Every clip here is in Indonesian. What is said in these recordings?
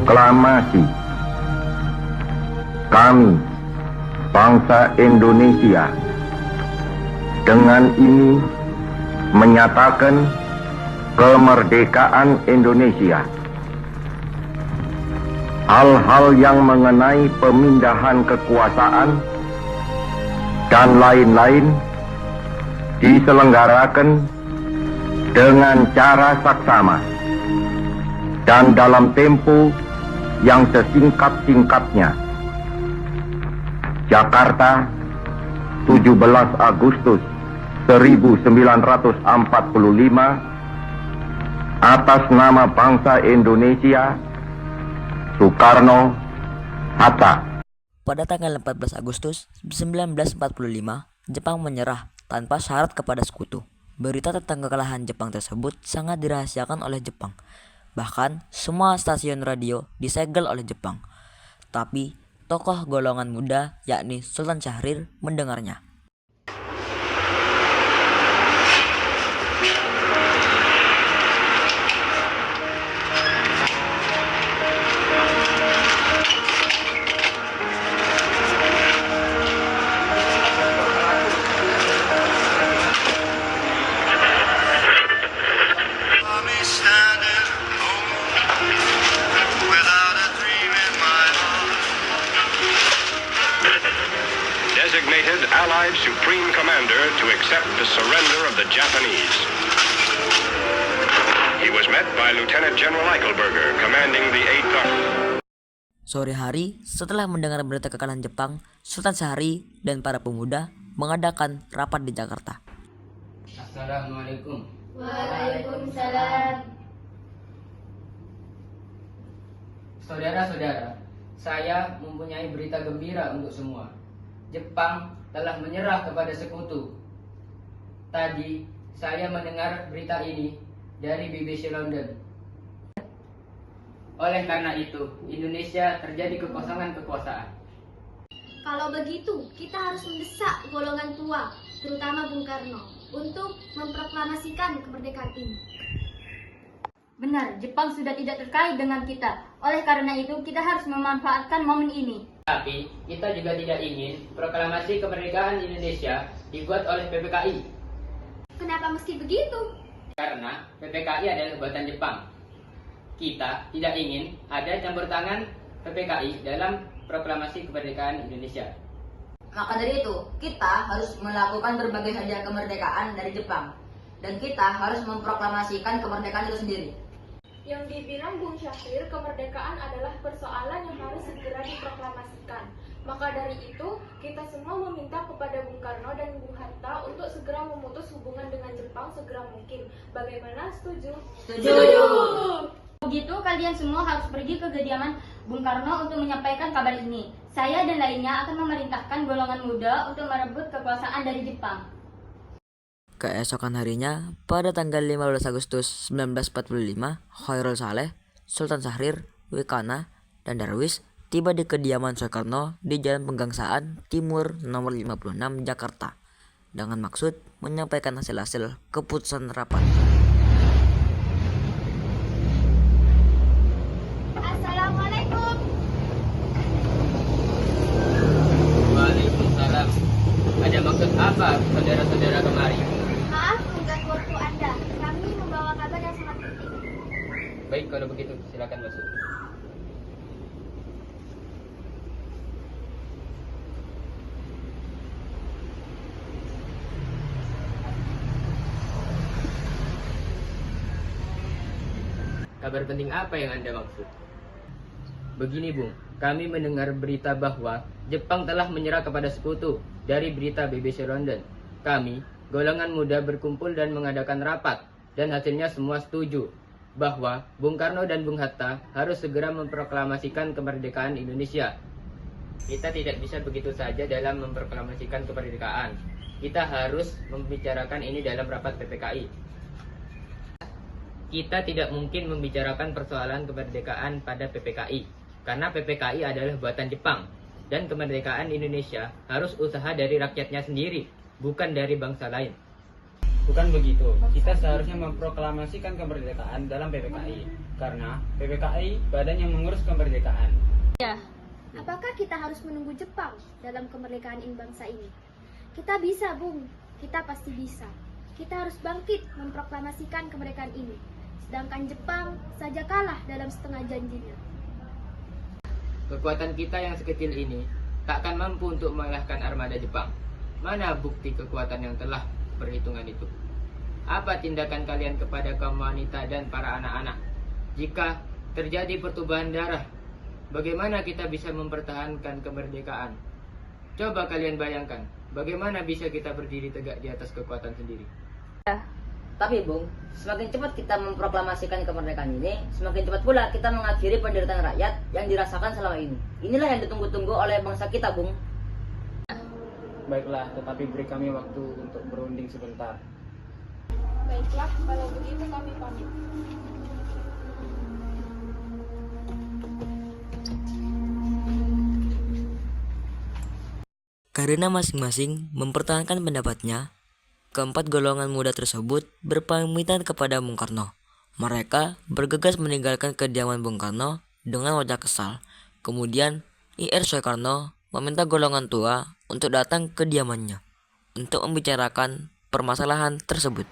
Proklamasi. Kami, bangsa Indonesia, dengan ini menyatakan kemerdekaan Indonesia. Hal-hal yang mengenai pemindahan kekuasaan dan lain-lain diselenggarakan dengan cara saksama dan dalam tempo yang sesingkat-singkatnya. Jakarta, 17 Agustus 1945, atas nama bangsa Indonesia, Soekarno, Hatta. Pada tanggal 14 Agustus 1945, Jepang menyerah tanpa syarat kepada sekutu. Berita tentang kekalahan Jepang tersebut sangat dirahasiakan oleh Jepang. Bahkan, semua stasiun radio disegel oleh Jepang. Tapi, tokoh golongan muda yakni Sultan Syahrir mendengarnya. Designated Allied Supreme Commander to accept the surrender of the Japanese. He was met by Lieutenant General Eichelberger, commanding the 8th Army. Sore hari, setelah mendengar berita kekalahan Jepang, Sultan Syahrir dan para pemuda mengadakan rapat di Jakarta. Assalamualaikum. Waalaikumsalam. Saudara-saudara, saya mempunyai berita gembira untuk semua. Jepang telah menyerah kepada sekutu. Tadi saya mendengar berita ini dari BBC London. Oleh karena itu, Indonesia terjadi kekosongan kekuasaan. Kalau begitu, kita harus mendesak golongan tua, terutama Bung Karno, untuk memproklamasikan kemerdekaan ini. Benar, Jepang sudah tidak terkait dengan kita. Oleh karena itu, kita harus memanfaatkan momen ini. Tapi, kita juga tidak ingin proklamasi kemerdekaan Indonesia dibuat oleh PPKI. Kenapa mesti begitu? Karena PPKI adalah buatan Jepang. Kita tidak ingin ada campur tangan PPKI dalam proklamasi kemerdekaan Indonesia. Maka dari itu, kita harus melakukan berbagai hadiah kemerdekaan dari Jepang. Dan kita harus memproklamasikan kemerdekaan itu sendiri. Yang dibilang Bung Syahrir, kemerdekaan adalah persoalan yang harus segera diproklamasikan. Maka dari itu, kita semua meminta kepada Bung Karno dan Bung Hatta untuk segera memutus hubungan dengan Jepang segera mungkin. Bagaimana, setuju? Setuju! Begitu, kalian semua harus pergi ke kediaman Bung Karno untuk menyampaikan kabar ini. Saya dan lainnya akan memerintahkan golongan muda untuk merebut kekuasaan dari Jepang. Keesokan harinya, pada tanggal 15 Agustus 1945, Khairul Saleh, Sultan Syahrir, Wikana, dan Darwis tiba di kediaman Soekarno di Jalan Penggangsaan Timur nomor 56 Jakarta dengan maksud menyampaikan hasil-hasil keputusan rapat. Assalamualaikum. Waalaikumsalam. Ada maksud apa saudara-saudara kemari? Maaf mengganggu waktu Anda. Kami membawa kabar yang sangat penting. Baik, kalau begitu silakan masuk. Kabar penting apa yang Anda maksud? Begini Bung, kami mendengar berita bahwa Jepang telah menyerah kepada sekutu dari berita BBC London. Kami, golongan muda berkumpul dan mengadakan rapat, dan hasilnya semua setuju bahwa Bung Karno dan Bung Hatta harus segera memproklamasikan kemerdekaan Indonesia. Kita tidak bisa begitu saja dalam memproklamasikan kemerdekaan. Kita harus membicarakan ini dalam rapat PPKI. Kita tidak mungkin membicarakan persoalan kemerdekaan pada PPKI, karena PPKI adalah buatan Jepang, dan kemerdekaan Indonesia harus usaha dari rakyatnya sendiri, bukan dari bangsa lain. Bukan begitu. Kita seharusnya memproklamasikan kemerdekaan dalam PPKI. Karena PPKI badan yang mengurus kemerdekaan. Apakah kita harus menunggu Jepang dalam kemerdekaan bangsa ini? Kita bisa, Bung. Kita pasti bisa. Kita harus bangkit memproklamasikan kemerdekaan ini. Sedangkan Jepang saja kalah dalam setengah janjinya. Kekuatan kita yang sekecil ini takkan mampu untuk mengalahkan armada Jepang. Mana bukti kekuatan yang telah perhitungan itu? Apa tindakan kalian kepada kaum wanita dan para anak-anak? Jika terjadi pertumpahan darah, bagaimana kita bisa mempertahankan kemerdekaan? Coba kalian bayangkan, bagaimana bisa kita berdiri tegak di atas kekuatan sendiri? Tapi Bung, semakin cepat kita memproklamasikan kemerdekaan ini, semakin cepat pula kita mengakhiri penderitaan rakyat yang dirasakan selama ini. Inilah yang ditunggu-tunggu oleh bangsa kita, Bung. Baiklah, tetapi beri kami waktu untuk berunding sebentar. Baiklah, kalau begitu kami pamit. Karena masing-masing mempertahankan pendapatnya, keempat golongan muda tersebut berpamitan kepada Bung Karno. Mereka bergegas meninggalkan kediaman Bung Karno dengan wajah kesal. Kemudian Ir Soekarno meminta golongan tua untuk datang ke kediamannya untuk membicarakan permasalahan tersebut.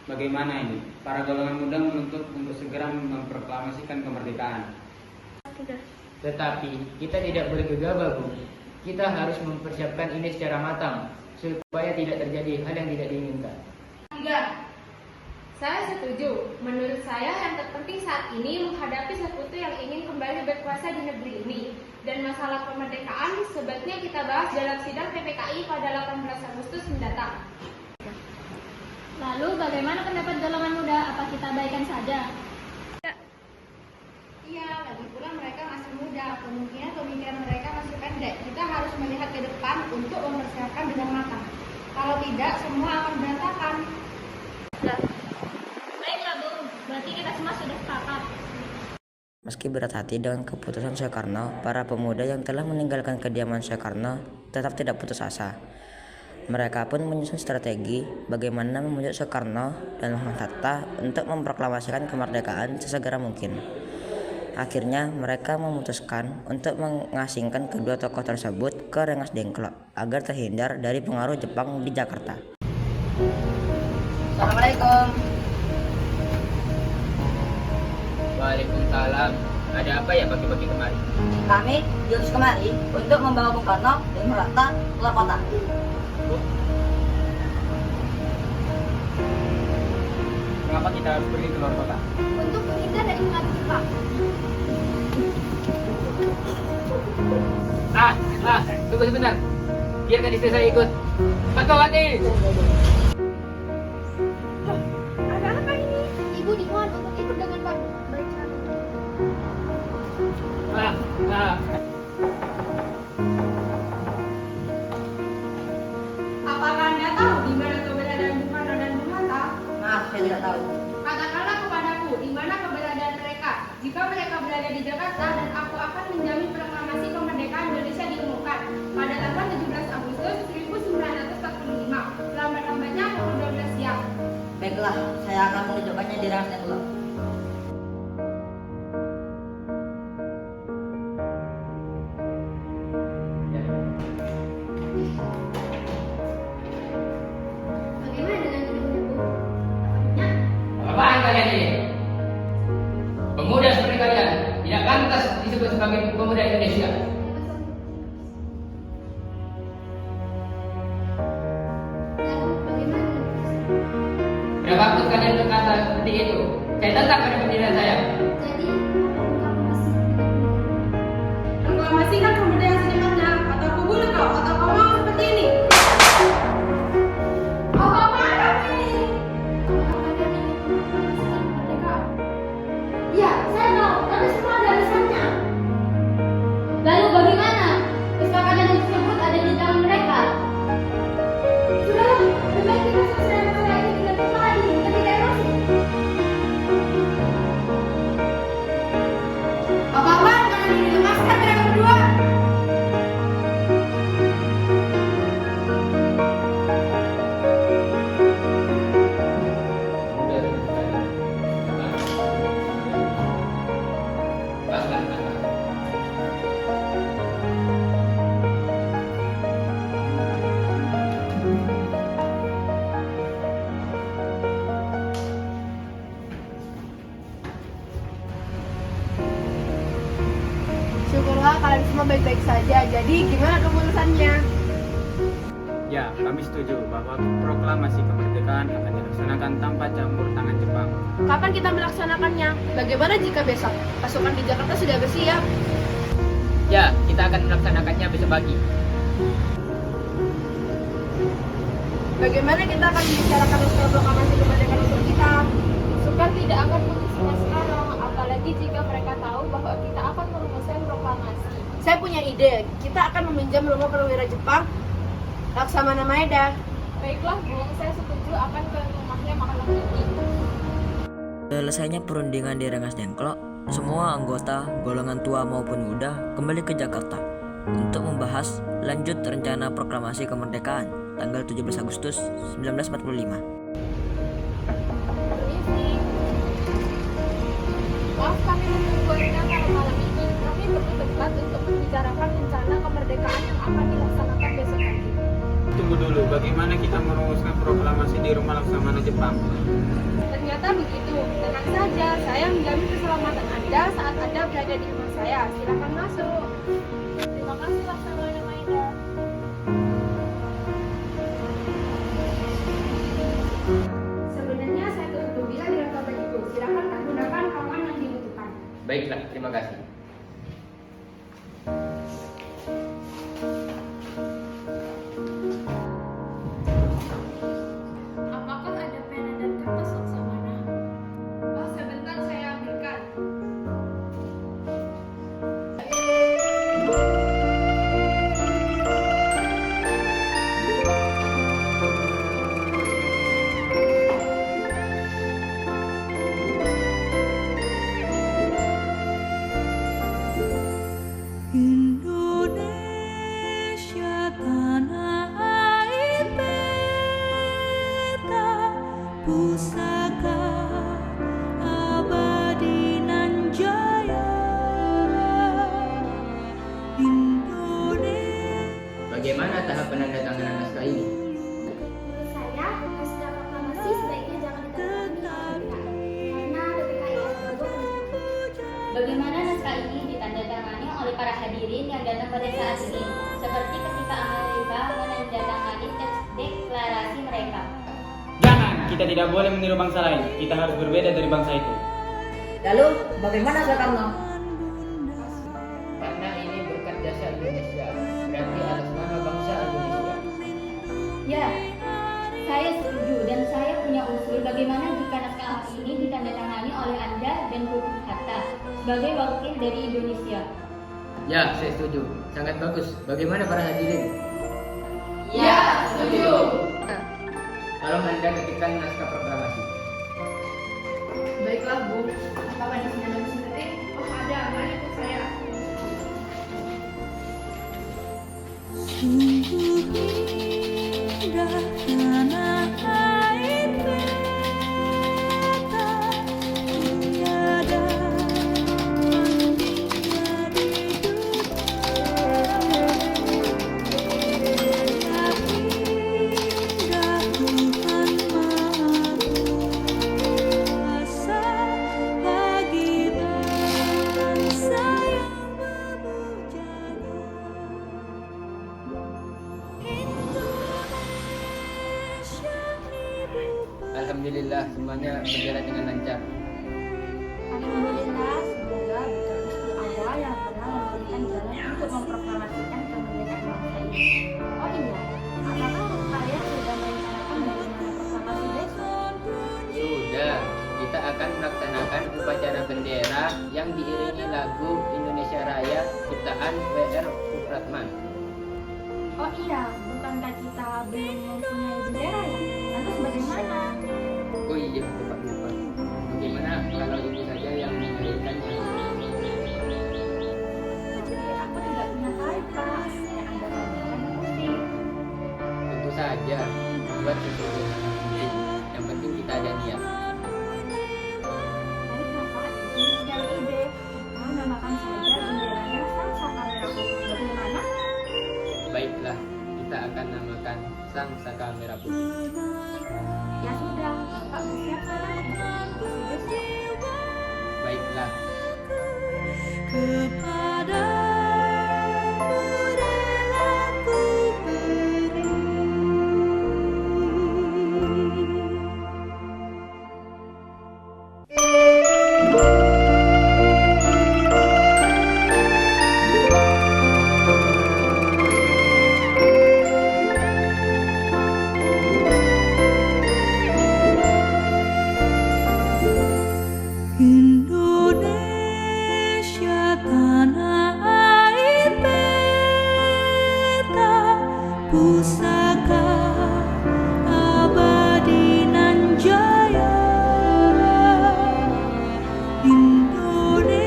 Bagaimana ini? Para golongan muda menuntut untuk segera memproklamasikan kemerdekaan. Tetapi kita tidak boleh gegabah, Bung. Kita harus mempersiapkan ini secara matang supaya tidak terjadi hal yang tidak diinginkan. 3. Saya setuju. Menurut saya yang terpenting saat ini menghadapi sekutu yang ingin kembali berkuasa di negeri ini. Dan masalah kemerdekaan sebaiknya kita bahas dalam sidang PPKI pada 18 Agustus mendatang. Lalu bagaimana pendapat golongan muda? Apa kita abaikan saja? Iya, lagi pula mereka masih muda. Kemungkinan pemikiran mereka masih pendek. Kita harus melihat ke depan untuk mempersiapkan dengan matang. Kalau tidak, semua akan berantakan. Baiklah, Bung. Berarti kita semua sudah sepakat. Meski berat hati dengan keputusan Soekarno, para pemuda yang telah meninggalkan kediaman Soekarno tetap tidak putus asa. Mereka pun menyusun strategi bagaimana membujuk Soekarno dan Muhammad Hatta untuk memproklamasikan kemerdekaan sesegera mungkin. Akhirnya mereka memutuskan untuk mengasingkan kedua tokoh tersebut ke Rengas Dengklok agar terhindar dari pengaruh Jepang di Jakarta. Assalamualaikum. Waalaikumsalam. Ada apa ya pagi-pagi kemari? Kami diutus kemari untuk membawa Bung Karno dan Hatta keluar kota. Mengapa kita harus pergi keluar kota? Untuk menghindar dari pengaruh Jepang. Tunggu sebentar. Biarkan istri saya ikut. Fatmawati! Ada apa ini? Ibu dimohon untuk ikut dengan kami. Baiklah. Apakah Anda tahu di mana keberadaan Bung Karno dan Bung Hatta? Maaf, saya tidak tahu. Katakanlah kepadaku di mana keberadaan mereka. Jika mereka berada di Jakarta, dan aku akan menjamin proklamasi kemerdekaan Indonesia diumumkan pada tanggal 17 Agustus 1945. Lambat-lambatnya pukul 12 siang. Baiklah, saya akan menunjukkannya di Rengas Dengklok. Bagaimana dengan hidupnya, Bu? Apanya? Apaan kalian ini? Pemuda seperti kalian tidak pantas disebut sebagai pemuda Indonesia. Lalu bagaimana? Berapa waktu kalian berkata seperti itu? Saya tetap pada pendirian saya. Jadi, apa kamu masih Proklamasikan kemerdekaan secepatnya, atau aku bunuh kau, atau kau mau seperti ini. Oh, apaan kamu ini? kalian ingin memproklamasikan kemerdekaan? Iya, saya tahu. Tapi semua ada alasannya. Lalu bagaimana? Kesepakatan tersebut ada di tangan mereka. Sudahlah, lebih baik kita selesaikan masalah ini dengan lagi ketika emosi. Syukurlah kalian semua baik-baik saja. Jadi gimana keputusannya? Ya, kami setuju bahwa proklamasi kemerdekaan akan dilaksanakan tanpa campur tangan Jepang. Kapan kita melaksanakannya? Bagaimana jika besok? Pasukan di Jakarta sudah bersiap. Ya, kita akan melaksanakannya besok pagi. Bagaimana kita akan membicarakan naskah proklamasi kemerdekaan untuk kita? Pasukan tidak akan mengisinya sekarang, apalagi jika mereka tahu bahwa kita akan merumuskan proklamasi. Saya punya ide. Kita akan meminjam rumah perwira Jepang, Laksamana Maeda. Baiklah, Bung, saya setuju akan ke rumahnya malam ini. Selesainya perundingan di Rengas Dengklok, semua anggota golongan tua maupun muda kembali ke Jakarta untuk membahas lanjut rencana proklamasi kemerdekaan tanggal 17 Agustus 1945. Maaf kami menunggu Anda malam ini. Kami perlu tempat untuk membicarakan rencana kemerdekaan yang akan dilaksanakan besok pagi. Tunggu dulu, bagaimana kita merumuskan proklamasi di rumah Laksamana Jepang? Ternyata begitu. Tenang saja, saya menjamin keselamatan Anda saat Anda berada di rumah saya. Silakan masuk. Terima kasih Laksamana Maeda. Sebenarnya saya turut gembira dengan kabar itu. Silakan gunakan ruangan yang dibutuhkan. Baiklah, terima kasih. Apakah ada pena dan kertas Laksamana? Oh, sebentar saya ambilkan. Indonesia tanah air beta, pusaka abadi nan jaya. Indonesia. Bagaimana tahap penandatanganan naskah ini? Menurut saya, naskah proklamasi sebaiknya jangan ditandatangani oleh PPK karena PPKI belum. Bagaimana naskah ini ditandatangani oleh para hadirin yang datang pada saat ini, seperti ketika Amerika menandatangani teks deklarasi mereka. Jangan, kita tidak boleh meniru bangsa lain. Kita harus berbeda dari bangsa itu. Lalu, bagaimana Soekarno? Karena ini berkat jasa Indonesia, berarti atas nama bangsa Indonesia. Ya, saya setuju dan saya punya usul bagaimana jika naskah ini ditandatangani oleh Anda dan Bung Hatta sebagai wakil dari Indonesia. Ya, saya setuju. Sangat bagus. Bagaimana para hadirin? Ya, setuju. Tolong Anda ketikkan naskah proklamasi. Baiklah, Bu. Apa di sini ada mesin ketik? Oh, ada. Mari ikut saya. Sungguh indah tanah air beta, tiada bandingnya di dunia. Indah Tuhan Maha Kuasa bagi bangsa yang memujanya. Alhamdulillah, semuanya berjalan dengan lancar. Alhamdulillah, semoga betul istri Allah yang pernah memberikan jalan untuk memproklamasikan kemerdekaan bangsa ini. Oh iya, apakah kalian sudah merencanakan bagaimana proklamasi besok? Sudah, kita akan melaksanakan upacara bendera yang diiringi lagu Indonesia Raya ciptaan W.R. Supratman. Oh iya, bukankah kita belum mempunyai bendera ya? Lantas bagaimana? Oh iya, lupa. Bagaimana kalau ibu saja yang mengirimkannya? Tapi aku tidak punya kain, Pak. Yang Anda tanyakan putih. Tentu saja, buat sesederhana mungkin. Yang penting kita ada niat. Baiklah, Pak. Ini sekali ide. Mau namakan saja benderanya Sang Saka Merah Putih. Bagaimana? Baiklah, kita akan namakan Sang Saka Merah Putih. Ya sudah, Bapak bersiap sekarang. Masih besok. Baiklah. Kepada pusaka abadi nan jaya Indonesia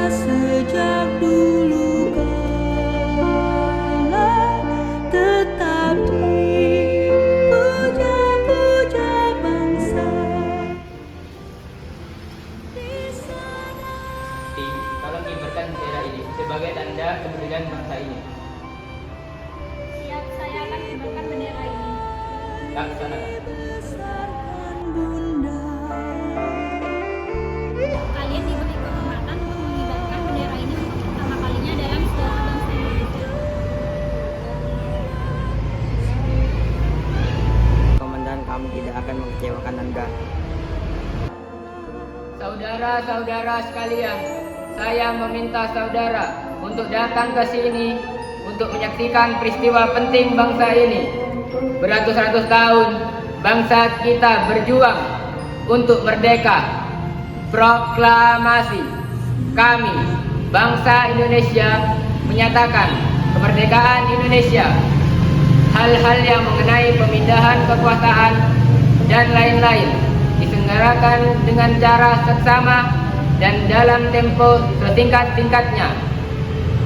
sejak dulu kala tetap dipuja-puja bangsa di sana. Tolong kibarkan bendera ini sebagai tanda kepedulian bangsa ini. Siap, saya akan kibarkan bendera ini. Laksanakan. Besarkan bunda. Kalian diberi kehormatan untuk mengibarkan bendera ini untuk pertama kalinya dalam sejarah bangsa Indonesia. Komandan, kami tidak akan mengecewakan Anda. Saudara-saudara sekalian, saya meminta saudara untuk datang ke sini untuk menyaksikan peristiwa penting bangsa ini. Beratus-ratus tahun bangsa kita berjuang untuk merdeka. Proklamasi kami, bangsa Indonesia, menyatakan kemerdekaan Indonesia. Hal-hal yang mengenai pemindahan kekuasaan dan lain-lain diselenggarakan dengan cara seksama dan dalam tempo setingkat-tingkatnya.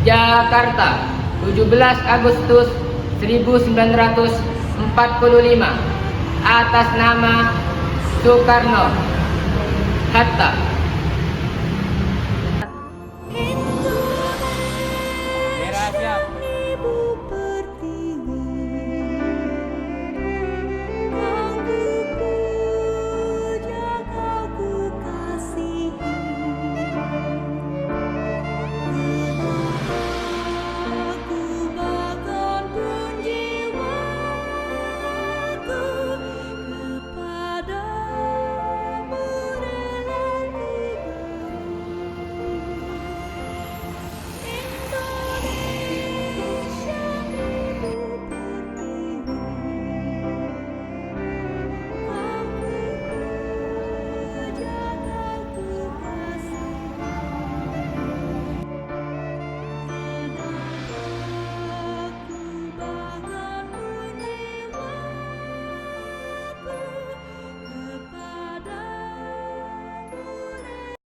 Jakarta, 17 Agustus 1945, atas nama Soekarno Hatta.